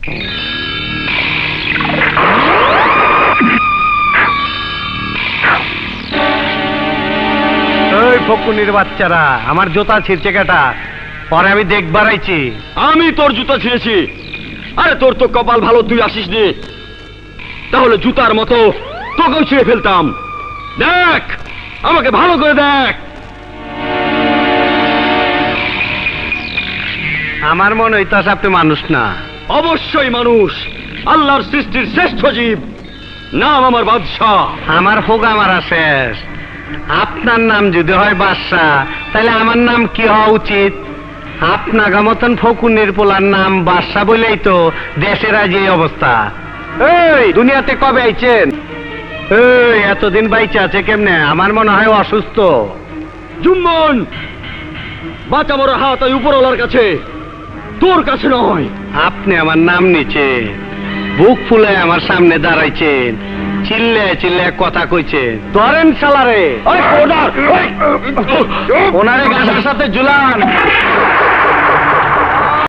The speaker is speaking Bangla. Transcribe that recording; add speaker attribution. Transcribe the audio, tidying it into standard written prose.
Speaker 1: ওই ফকুনির বাচ্চারা, আমার জুতা ছিঁড়ছে কেটা? পরে আমি দেখবার আইছি।
Speaker 2: আমি তোর জুতা ছিঁড়েছি? আরে তোর তো কপাল ভালো, তুই আসিস নি, তাহলে জুতার মতো তোকেও ছিঁড়ে ফেলতাম। দেখ, আমাকে ভালো করে দেখ।
Speaker 1: আমার মনে হইতাছে আপনি মানুষ না।
Speaker 2: অবশ্যই মানুষ, আল্লাহর সৃষ্টির শ্রেষ্ঠ জীব, নাম আমার বাদশাহ।
Speaker 1: আমার হোগা মারা শেষ। আপনার নাম যদি হয় বাদশাহ, তাহলে আমার নাম কি হওয়া উচিত? আপনার মতন ফকুনির পোলার নাম বাদশাহ বলেই তো দেশের আজ এই অবস্থা। এই দুনিয়াতে কবে আইছেন? এই এতদিন বাইচে আছে কেমনে? আমার মনে হয় অসুস্থ।
Speaker 2: জুম্মন, বাঁচা বড় হাত ওই উপরওয়ালার কাছে, তোর কাছে নয়।
Speaker 1: আপনি আমার নাম নিচেন, বুক ফুলে আমার সামনে দাঁড়াইছেন, চিল্লে চিল্লে কথা কইছেন। ধরেন শালারে, ওনারে গাছের সাথে ঝুলান।